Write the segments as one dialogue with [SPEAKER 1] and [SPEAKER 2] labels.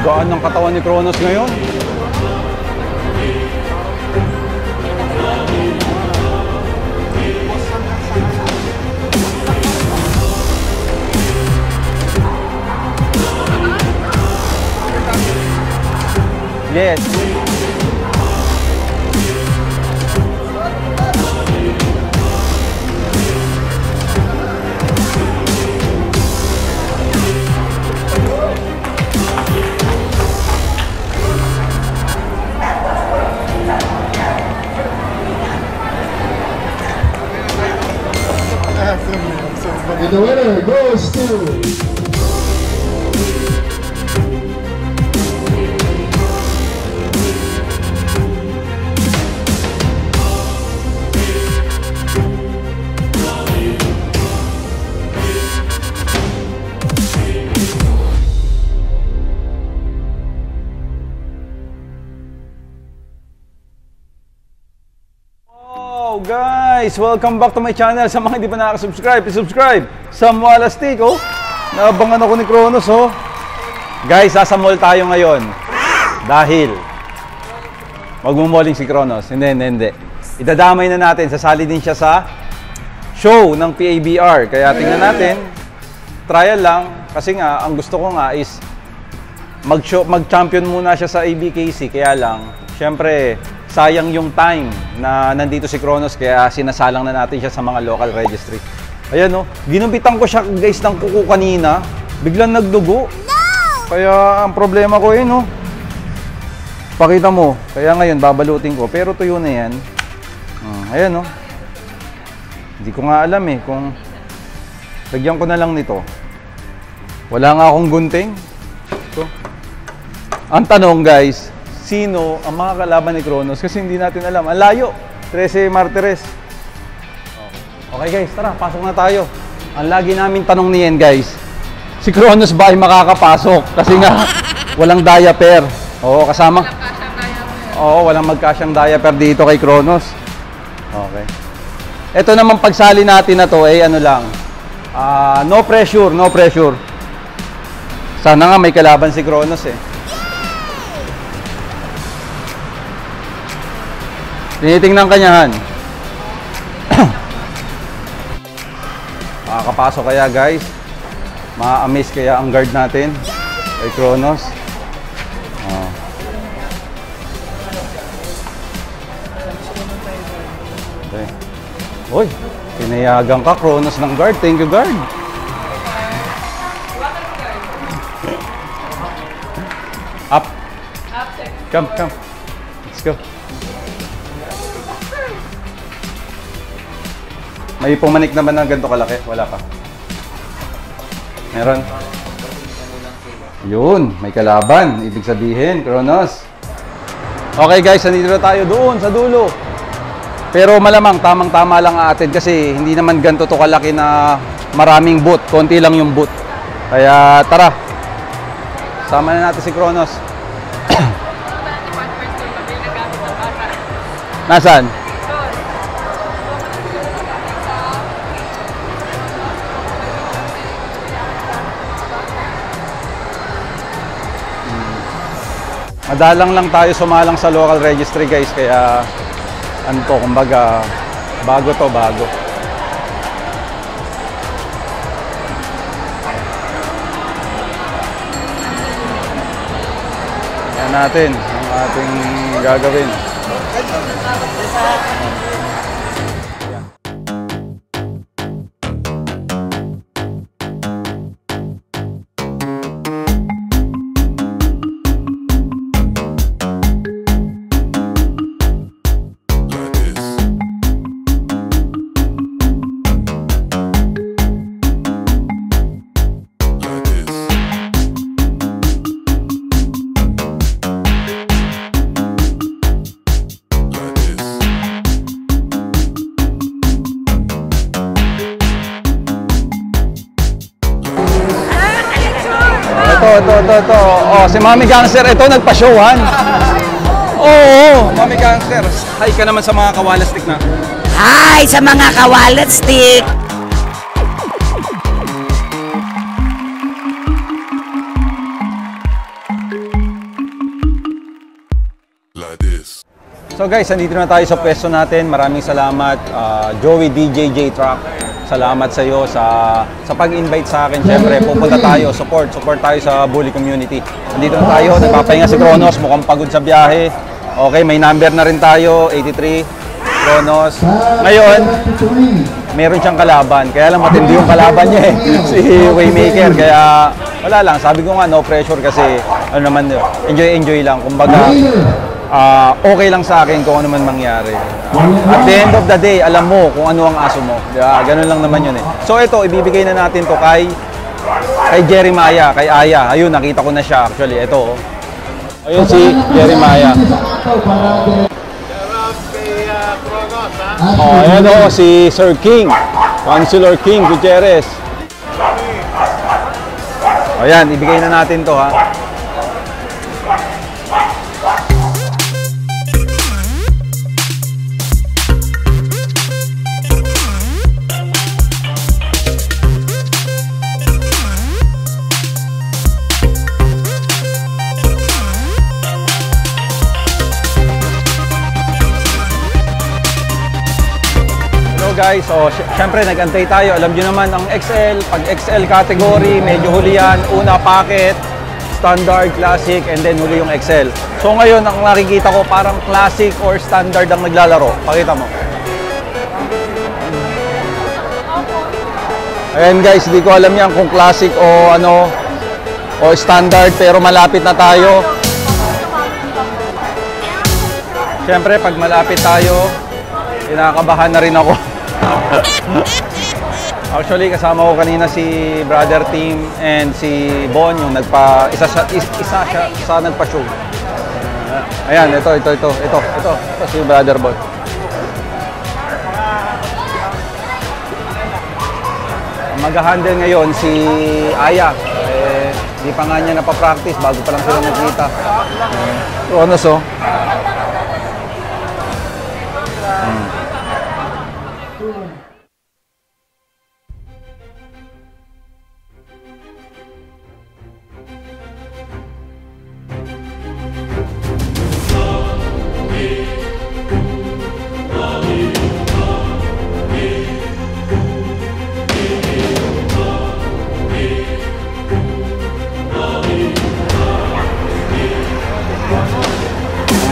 [SPEAKER 1] Gaan ng katawan ni Kronos ngayon. Yes.
[SPEAKER 2] And the winner goes to...
[SPEAKER 1] Guys, welcome back to my channel. Sa mga hindi pa nakaka-subscribe, subscribe sa Walastik, oh. Naabangan ako ni Kronos, oh. Guys, sasa mall tayo ngayon. Dahil magmumuling si Kronos. Hindi. Idadamay na natin. Sasali din siya sa show ng PABR. Kaya tingnan natin. Trial lang. Kasi nga, ang gusto ko nga is mag-champion muna siya sa ABKC. Kaya lang, syempre, sayang yung time na nandito si Kronos, kaya sinasalang na natin siya sa mga local registry. Ayan, no, ginumpitan ko siya guys ng kuko kanina, biglang nagdugo. No! Kaya ang problema ko no, pakita mo, kaya ngayon babalutin ko, pero tuyo na yan. Ayan, no, hindi ko nga alam kung lagyan ko na lang nito. Wala nga akong gunting. So, ang tanong guys, sino ang mga kalaban ni Kronos? Kasi hindi natin alam. Ang layo. 13 Martires. Okay guys, tara. Pasok na tayo. Ang lagi namin tanong niyan guys, si Kronos ba ay makakapasok? Kasi nga, walang diaper. Oo, kasama. Oo, walang magkasyang diaper dito kay Kronos. Okay. Ito naman pagsali natin na to, ano lang. No pressure, no pressure. Sana nga may kalaban si Kronos Tinitingnan kanyahan. Makakapasok kaya guys. Ma-amaze kaya ang guard natin kay Kronos. Okay. Uy, pinayagan ka Kronos ng guard. Thank you guard. Up. Come. Let's go. May pumanik naman ng ganito kalaki? Wala pa. Meron? Yun, may kalaban. Ibig sabihin, Kronos. Okay guys, nandito na tayo doon sa dulo. Pero malamang, tamang-tama lang atin kasi hindi naman ganito to kalaki na maraming boot. Konti lang yung boot. Kaya tara. Sama na natin si Kronos. Nasaan? Madalang lang tayo sumalang sa local registry guys, kaya ano to, kumbaga bago. Yan natin ang ating gagawin. Ito. Oh, si Mami Gangster, ito nagpa-showan. Oo, Mami Gangster. Hi ka naman sa mga Kawalastik na.
[SPEAKER 3] Hi sa mga Kawalastik.
[SPEAKER 1] So guys, andito na tayo sa pwesto natin. Maraming salamat, Joey DJJ Truck. Salamat sa iyo sa pag-invite sa akin. Siyempre, pupunta tayo, support tayo sa bully community. Andito na tayo, nagpapahinga si Kronos, mukhang pagod sa biyahe. Okay, may number na rin tayo, 83, Kronos. Ngayon, meron siyang kalaban, kaya lang matindi yung kalaban niya eh, si Waymaker. Kaya wala lang, sabi ko nga no pressure kasi ano naman, enjoy lang. Kumbaga, okay lang sa akin kung ano man mangyari. At the end of the day, alam mo kung ano ang aso mo. Diba? Ganun lang naman yun eh. So ito, ibibigay na natin to kay Jeremiah, kay Aya. Ayun, nakita ko na siya actually. Ito, oh. Ayun si Jeremiah. Oh, ayan o, si Sir King. Councilor King Gutierrez. Ayan, ibigay na natin to ha. Guys, so syempre nag-antay tayo. Alam niyo naman ang XL, pag XL category, medyo huli yan. Una packet, standard, classic, and then huli yung XL. So ngayon, ang nakikita ko parang classic or standard ang naglalaro. Pakita mo. Ayan guys, hindi ko alam yan kung classic o ano o standard, pero malapit na tayo. Syempre, pag malapit tayo, kinakabahan na rin ako. Actually, kasama ko kanina si Brother Team and si Bon, yung isa siya sa nagpa-show. Ayan, ito si Brother Bon. Mag-handle ngayon si Aya. Di pa nga niya napapractice, bago pa lang sila nagkita. Kronos, oh.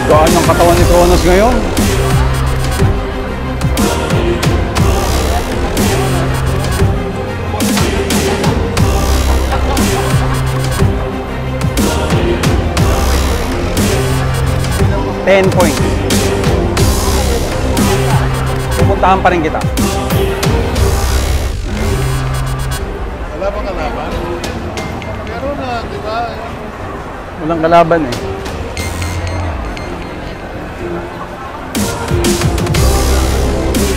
[SPEAKER 1] Gaan ang katawan ni Kronos ngayon. $10 points. Pupuntahan pa rin kita.
[SPEAKER 2] Wala bang kalaban? Meron na, di ba?
[SPEAKER 1] Walang kalaban eh.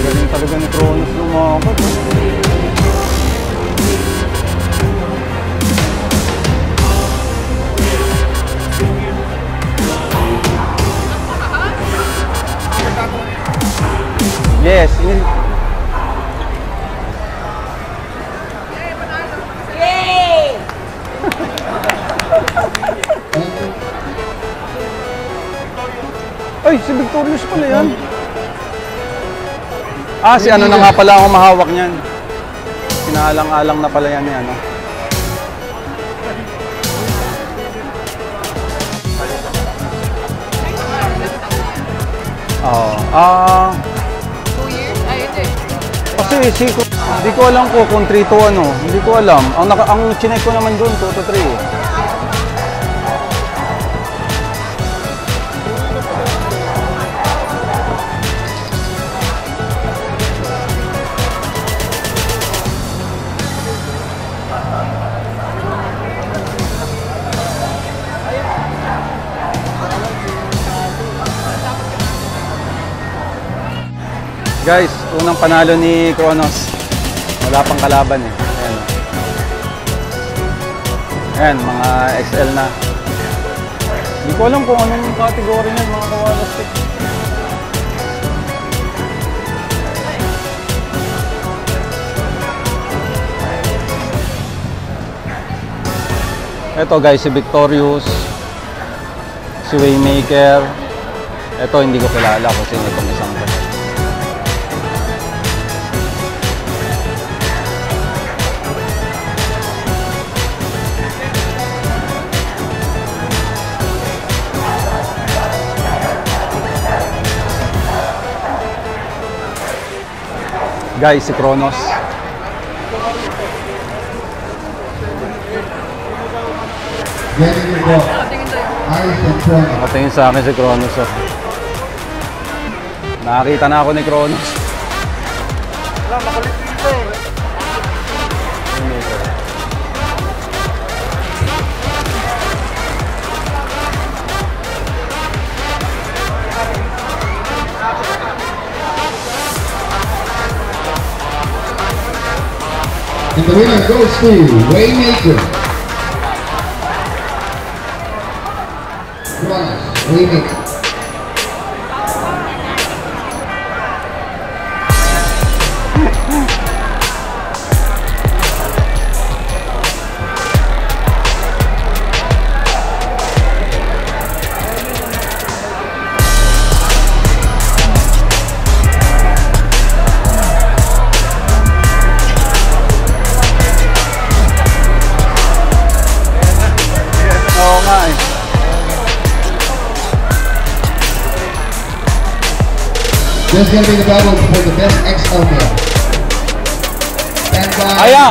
[SPEAKER 1] Galing talaga ni Kronos lumakot. Yes.
[SPEAKER 3] Yay!
[SPEAKER 1] Ay, si Victorious pala yan. Si ano na nga pala ako mahawak niyan. Sinaalang-alang na pala yan ni ano. Oo.
[SPEAKER 4] 2 years? Ay, ito eh.
[SPEAKER 1] Kasi hindi ko alam kung 3 to ano. Hindi ko alam. Ang chinek ko naman doon, 2 to 3. Guys, unang panalo ni Kronos. Wala pang kalaban eh. Ayan. Ayan, mga XL na. Hindi ko alam kung anong category na mga kawalastik. Ito guys, si Victorious, si Waymaker, Ito, hindi ko kilala kung sino itong isang to. Guys, si Kronos. Nakatingin sa akin si Kronos. Oh. Nakakita na ako ni Kronos.
[SPEAKER 2] Wala, makulit dito eh.
[SPEAKER 5] And the winner goes to Waymaker. Waymaker.
[SPEAKER 1] Oo nga eh.
[SPEAKER 5] This is going to be the battle for the best XL male. Stand by.
[SPEAKER 1] Aya!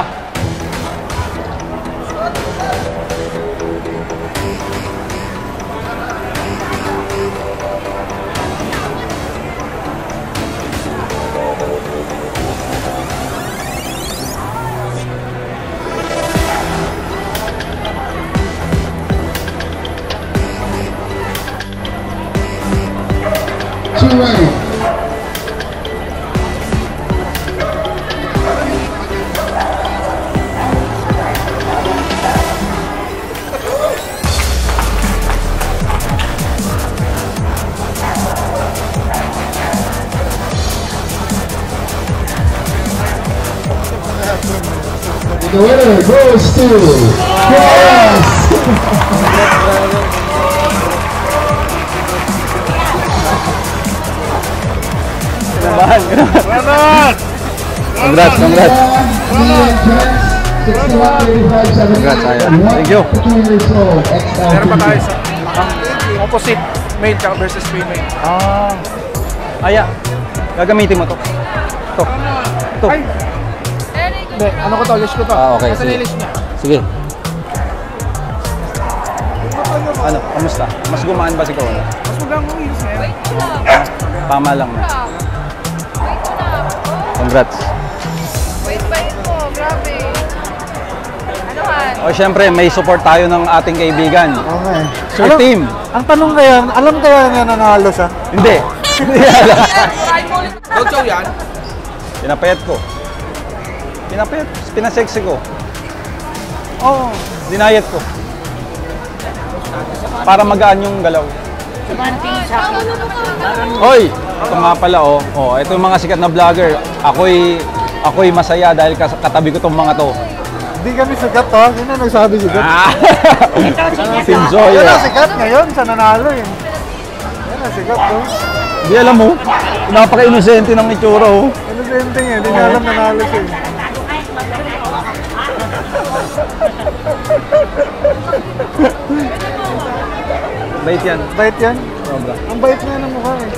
[SPEAKER 5] Two ready. The winner goes to Chris.
[SPEAKER 1] Kinabahan, kinabahan.
[SPEAKER 2] Salamat!
[SPEAKER 1] Congrats, congrats. Congrats, Aya. Thank you.
[SPEAKER 2] Meron pa tayo sa opposite male versus female.
[SPEAKER 1] Ah. Aya. Gagamitin mo to. Ito. Ito.
[SPEAKER 2] Ay! Hindi, ano ko to? List ko to.
[SPEAKER 1] Ah, okay,
[SPEAKER 2] Nasa
[SPEAKER 1] sige.
[SPEAKER 2] list niya.
[SPEAKER 1] Sige. Ano, kamusta? Mas gumaan ba si Corona?
[SPEAKER 2] Mas magandang kong use eh.
[SPEAKER 4] Wait mo lang.
[SPEAKER 1] Tama lang na.
[SPEAKER 4] Wait mo lang.
[SPEAKER 1] Congrats.
[SPEAKER 4] Wait pa yun mo. Grabe. Ano Han?
[SPEAKER 1] O syempre, may support tayo ng ating kaibigan.
[SPEAKER 6] Okay.
[SPEAKER 1] Sir Team.
[SPEAKER 6] Ang tanong kaya, alam kaya niya nanalo siya?
[SPEAKER 1] Hindi. Hindi alam.
[SPEAKER 2] Don't show yan.
[SPEAKER 1] Pinapayat ko. Pinapayat. Pinasexy ko.
[SPEAKER 6] Oo.
[SPEAKER 1] Dinayat ko. Para magaan yung galaw. Hoy! Ito nga pala oh. Oh, ito yung mga sikat na vlogger. Ako'y masaya dahil katabi ko tong mga to.
[SPEAKER 6] Hindi kami sikat to. Sino nagsabi sikat?
[SPEAKER 1] Ah! Team
[SPEAKER 6] Yan
[SPEAKER 1] Zoya.
[SPEAKER 6] ang sikat ngayon sa nanalo eh. Yan ang sikat to.
[SPEAKER 1] Hindi alam mo, napaka-inosente ng itsura oh.
[SPEAKER 6] Ano ba yung thing eh? Hindi niya alam nanalo siya eh.
[SPEAKER 1] Bait yan.
[SPEAKER 6] Bait yan?
[SPEAKER 1] Sobra.
[SPEAKER 6] Ang bait nga ng mukha eh.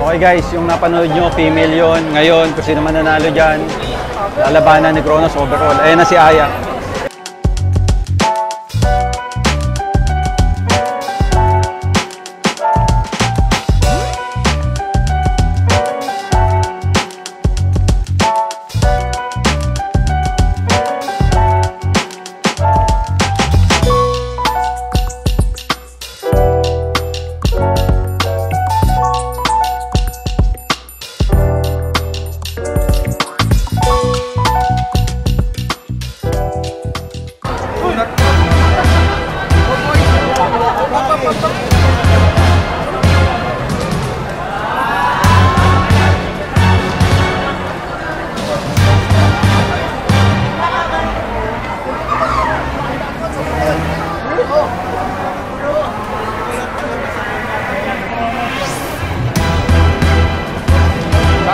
[SPEAKER 1] Okay guys, yung napanood nyo, female yon. Ngayon, kung sino man nanalo dyan, lalabanan ni Kronos overall. Ayan na si Aya.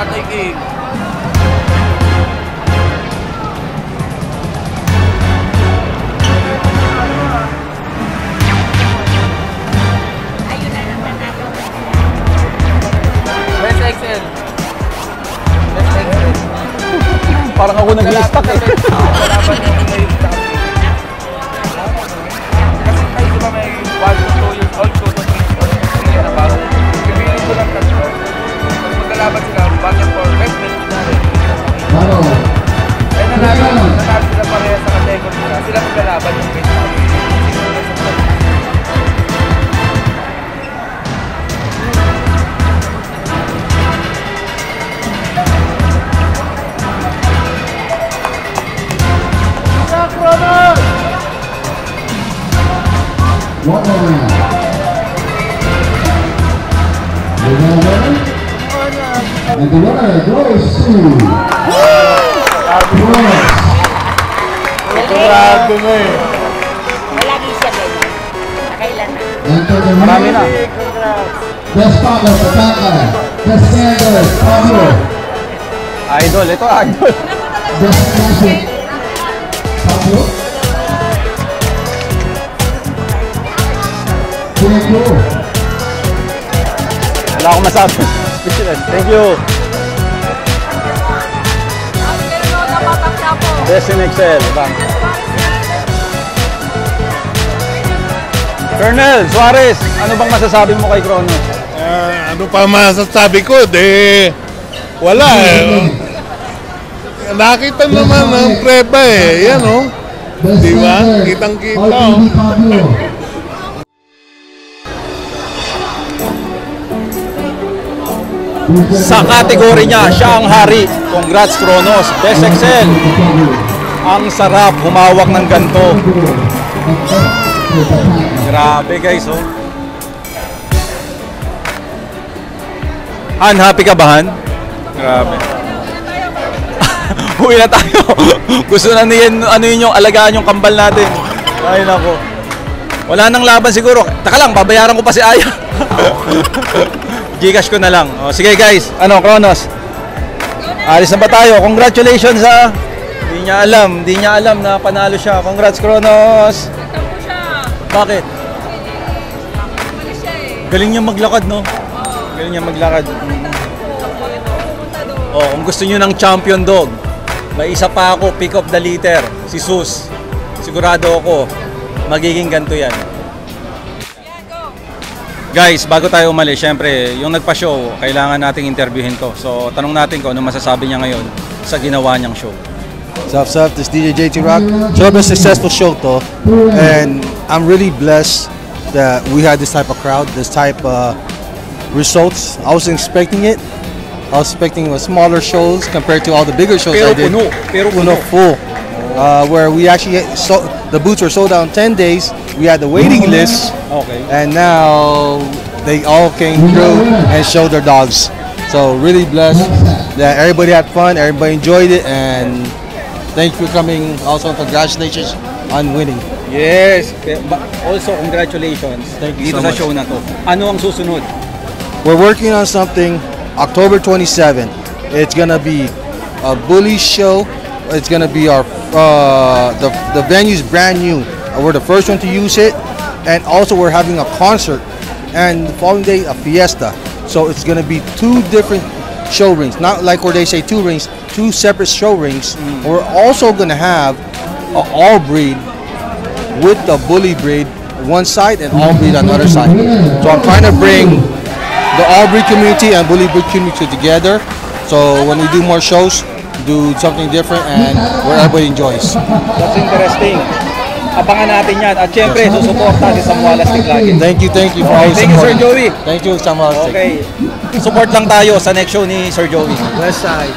[SPEAKER 7] Tatay King. Best XL. Best XL.
[SPEAKER 1] Parang ako nag-i-stock eh.
[SPEAKER 7] Kalaban yung may kasi tayo diba may 1 to 2 years old, 2 to 3 years old, na bago. Pipili ko lang tatlo. Tapos magkalaban sila, battle for best match na rin. Eh nanalo sila pareha sa category nila. Sila magkalaban yung best match.
[SPEAKER 5] One more round. The winner, and the winner goes to Kronos.
[SPEAKER 2] Sigurado na eh.
[SPEAKER 3] Malagi siya ganyan. Nakailan na.
[SPEAKER 5] And for the
[SPEAKER 1] Marami na.
[SPEAKER 5] best partner for Batman, best standard, Pablo,
[SPEAKER 1] Idol, ito idol.
[SPEAKER 5] best classic, Pablo. Thank you.
[SPEAKER 1] Wala akong masabi. Speechless. Thank you. Best in Excel. Bang. Colonel Suarez, ano bang masasabi mo kay Kronos?
[SPEAKER 2] Ano pa masasabi ko? Wala eh. Nakita naman ng preba eh. Yan oh.
[SPEAKER 5] Best
[SPEAKER 2] Di ba?
[SPEAKER 5] standard,
[SPEAKER 2] Kitang-kita,
[SPEAKER 5] RTV
[SPEAKER 2] oh.
[SPEAKER 5] Pablo.
[SPEAKER 1] Sa kategory niya, siya ang hari. Congrats Kronos. Best Excel. Ang sarap humawak ng ganto. Grabe guys, oh. Han, happy ka ba, Han? Grabe. Uwi na tayo. Gusto na niyan, ano yun yung alagaan yung kambal natin. Ay nako. Wala nang laban siguro. Taka lang, babayaran ko pa si Aya. Gcash ko na lang. O, sige guys, ano, Kronos? Alis na ba tayo? Congratulations ha. Di niya alam na panalo siya. Congrats Kronos.
[SPEAKER 4] Nagtampo siya.
[SPEAKER 1] Bakit?
[SPEAKER 4] Mali siya eh.
[SPEAKER 1] Galing niya maglakad, no? Galing niya maglakad. Oh, kung gusto niyo ng champion dog, may isa pa ako, pick up the litter, si Sus. Sigurado ako, magiging ganito yan. Guys, bago tayo umalis, syempre, yung nagpa-show, kailangan nating interviewin to. So, tanong natin kung ano masasabi niya ngayon sa ginawa niyang show.
[SPEAKER 6] What's up? This is DJ JT Rock. So, it was a successful show, though, and I'm really blessed that we had this type of crowd, this type of results. I wasn't expecting it. I was expecting smaller shows compared to all the bigger shows I did.
[SPEAKER 1] Pero
[SPEAKER 6] Puno, full. Where we actually the booths were sold out in 10 days. We had the waiting list,
[SPEAKER 1] Okay.
[SPEAKER 6] and now they all came through and showed their dogs. So really blessed that everybody had fun, everybody enjoyed it, and thank you for coming. Also, congratulations on winning.
[SPEAKER 1] Yes. Also, congratulations.
[SPEAKER 6] Thank you
[SPEAKER 1] dito
[SPEAKER 6] so
[SPEAKER 1] sa
[SPEAKER 6] much.
[SPEAKER 1] show na to. Ano ang susunod?
[SPEAKER 6] We're working on something. October 27. It's gonna be a bully show. It's gonna be our the venue's brand new. We're the first one to use it, and also we're having a concert, and the following day a fiesta. So it's gonna be two different show rings, not like where they say two rings, two separate show rings. We're also gonna have an all breed with the bully breed one side and all breed on the other side. So I'm trying to bring the all breed community and bully breed community together. So when we do more shows, do something different and where everybody enjoys.
[SPEAKER 1] That's interesting. Abangan natin yan. At syempre, susuporta si Samuel Astig lagi.
[SPEAKER 6] Thank you for always
[SPEAKER 1] Thank you, Sir
[SPEAKER 6] supporting.
[SPEAKER 1] Joey.
[SPEAKER 6] Thank you, Samuel.
[SPEAKER 1] Okay. Support lang tayo sa next show ni Sir Joey.
[SPEAKER 6] West side.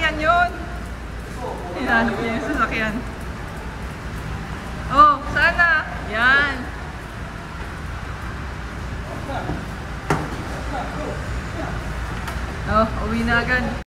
[SPEAKER 4] sasakyan yun. Yan, yung sasakyan. Oh, sana. Yan. Oh, uwi na agad.